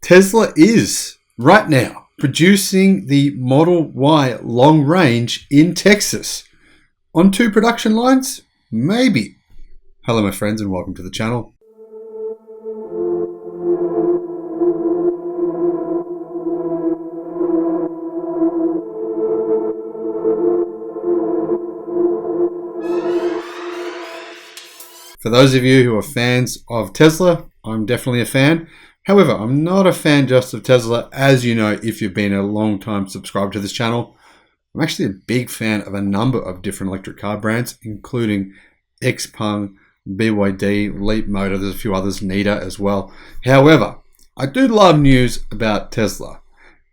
Tesla is right now producing the Model Y long range in Texas. On 2 production lines? Maybe. Hello my friends and welcome to the channel. For those of you who are fans of Tesla, I'm definitely a fan. However, I'm not a fan just of Tesla, as you know if you've been a long time subscriber to this channel. I'm actually a big fan of a number of different electric car brands, including XPeng, BYD, Leapmotor, there's a few others, Nita as well. However, I do love news about Tesla.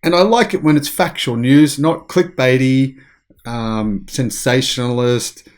And I like it when it's factual news, not clickbaity, sensationalist,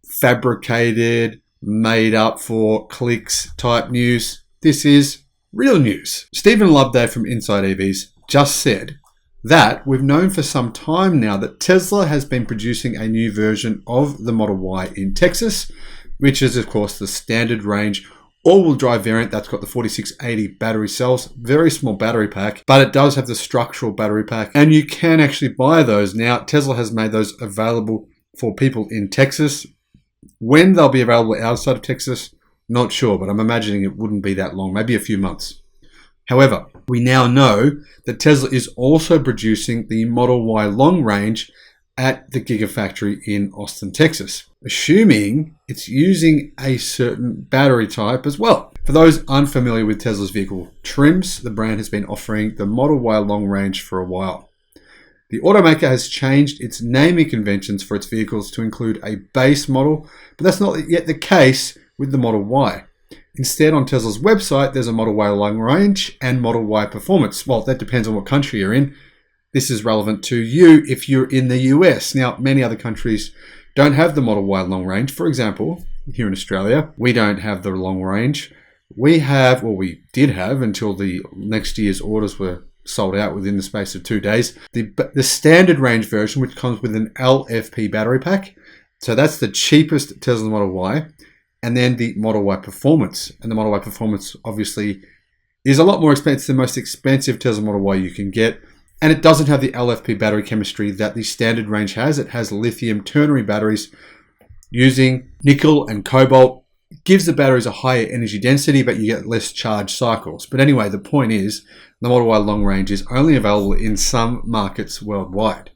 fabricated, made up for clicks type news. This is real news. Stephen Loveday from Inside EVs just said that we've known for some time now that Tesla has been producing a new version of the Model Y in Texas, which is of course the standard range all-wheel drive variant that's got the 4680 battery cells, very small battery pack, but it does have the structural battery pack and you can actually buy those. Now Tesla has made those available for people in Texas. When they'll be available outside of Texas, not sure, but I'm imagining it wouldn't be that long, maybe a few months. However, we now know that Tesla is also producing the Model Y long range at the Gigafactory in Austin, Texas, assuming it's using a certain battery type as well. For those unfamiliar with Tesla's vehicle trims, the brand has been offering the Model Y long range for a while. The automaker has changed its naming conventions for its vehicles to include a base model, but that's not yet the case with the Model Y. Instead, on Tesla's website, there's a Model Y long range and Model Y performance. Well, that depends on what country you're in. This is relevant to you if you're in the US. Now, many other countries don't have the Model Y long range. For example, here in Australia, we don't have the long range. We did have until the next year's orders were sold out within the space of 2 days. The standard range version, which comes with an LFP battery pack. So that's the cheapest Tesla Model Y. And then the Model Y Performance. And the Model Y Performance obviously is a lot more expensive, the most expensive Tesla Model Y you can get. And it doesn't have the LFP battery chemistry that the standard range has. It has lithium ternary batteries using nickel and cobalt. It gives the batteries a higher energy density, but you get less charge cycles. But anyway, the point is, the Model Y long range is only available in some markets worldwide.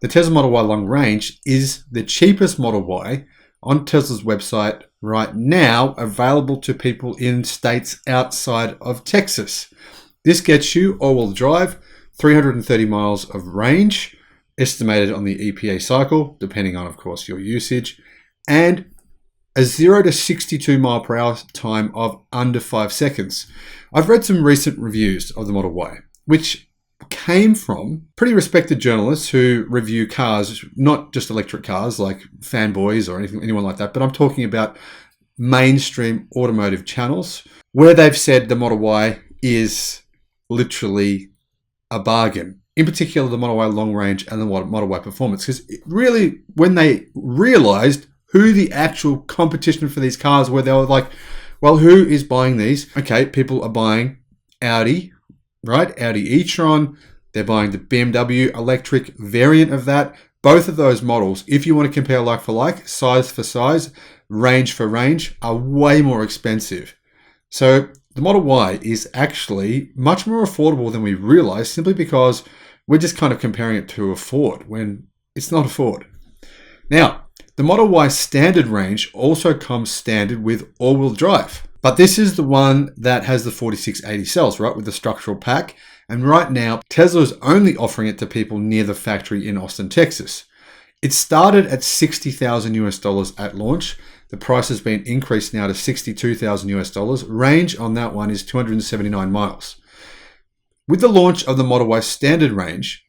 The Tesla Model Y long range is the cheapest Model Y on Tesla's website right now, available to people in states outside of Texas. This gets you all-wheel drive, 330 miles of range, estimated on the EPA cycle, depending on, of course, your usage, and a 0 to 62 mile per hour time of under 5 seconds. I've read some recent reviews of the Model Y, which came from pretty respected journalists who review cars, not just electric cars like fanboys or anyone like that, but I'm talking about mainstream automotive channels where they've said the Model Y is literally a bargain. In particular, the Model Y long range and the Model Y performance, because really, when they realized who the actual competition for these cars were, they were like, well, who is buying these? Okay, people are buying Audi, right? Audi e-tron. They're buying the BMW electric variant of that. Both of those models, if you want to compare like for like, size for size, range for range, are way more expensive. So the Model Y is actually much more affordable than we realize, simply because we're just kind of comparing it to a Ford when it's not a Ford. Now, the Model Y standard range also comes standard with all-wheel drive. But this is the one that has the 4680 cells, right, with the structural pack. And right now, Tesla is only offering it to people near the factory in Austin, Texas. It started at $60,000 US at launch. The price has been increased now to $62,000 US. Range on that one is 279 miles. With the launch of the Model Y standard range,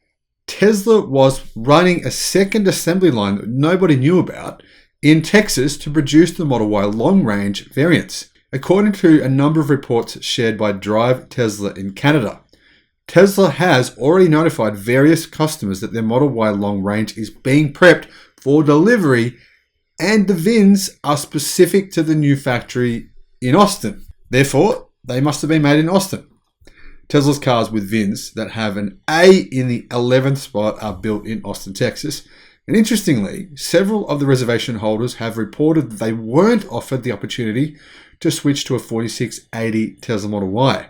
Tesla was running a second assembly line that nobody knew about in Texas to produce the Model Y long range variants. According to a number of reports shared by Drive Tesla in Canada, Tesla has already notified various customers that their Model Y long range is being prepped for delivery and the VINs are specific to the new factory in Austin. Therefore, they must have been made in Austin. Tesla's cars with VINs that have an A in the 11th spot are built in Austin, Texas. And interestingly, several of the reservation holders have reported that they weren't offered the opportunity to switch to a 4680 Tesla Model Y.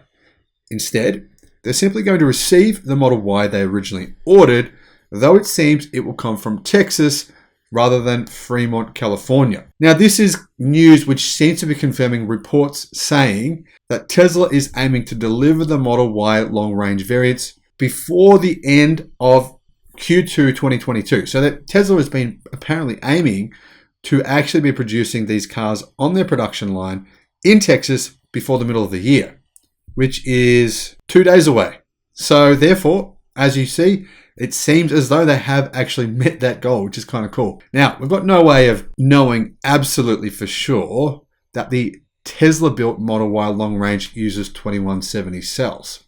Instead, they're simply going to receive the Model Y they originally ordered, though it seems it will come from Texas rather than Fremont, California. Now, this is news which seems to be confirming reports saying that Tesla is aiming to deliver the Model Y long-range variants before the end of Q2 2022. So that Tesla has been apparently aiming to actually be producing these cars on their production line in Texas before the middle of the year, which is 2 days away. So therefore, as you see, it seems as though they have actually met that goal, which is kind of cool. Now, we've got no way of knowing absolutely for sure that the Tesla-built Model Y long range uses 2170 cells.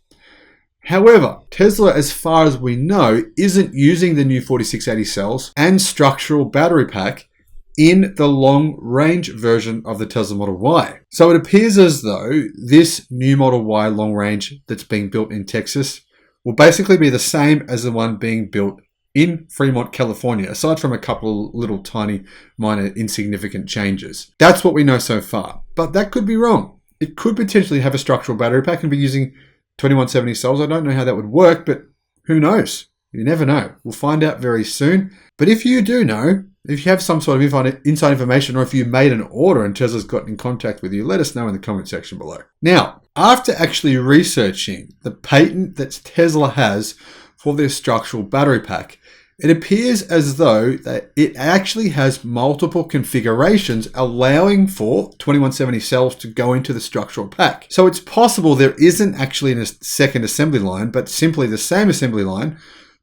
However, Tesla, as far as we know, isn't using the new 4680 cells and structural battery pack in the long-range version of the Tesla Model Y. So it appears as though this new Model Y long-range that's being built in Texas will basically be the same as the one being built in Fremont, California, aside from a couple of little tiny, minor, insignificant changes. That's what we know so far, but that could be wrong. It could potentially have a structural battery pack and be using 2170 cells. I don't know how that would work, but who knows? You never know. We'll find out very soon. But if you do know, if you have some sort of inside information, or if you made an order and Tesla's gotten in contact with you, let us know in the comment section below. Now, after actually researching the patent that Tesla has for their structural battery pack, it appears as though that it actually has multiple configurations allowing for 2170 cells to go into the structural pack. So it's possible there isn't actually a second assembly line, but simply the same assembly line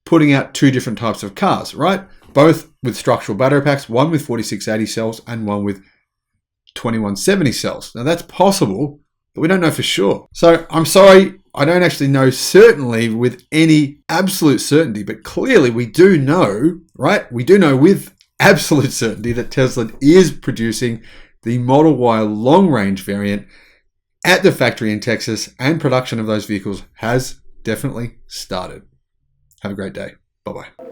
putting out two different types of cars, right? Both with structural battery packs, one with 4680 cells and one with 2170 cells. Now that's possible, but we don't know for sure. So I'm sorry, I don't actually know certainly with any absolute certainty, but clearly we do know, right? We do know with absolute certainty that Tesla is producing the Model Y long-range variant at the factory in Texas, and production of those vehicles has definitely started. Have a great day. Bye-bye.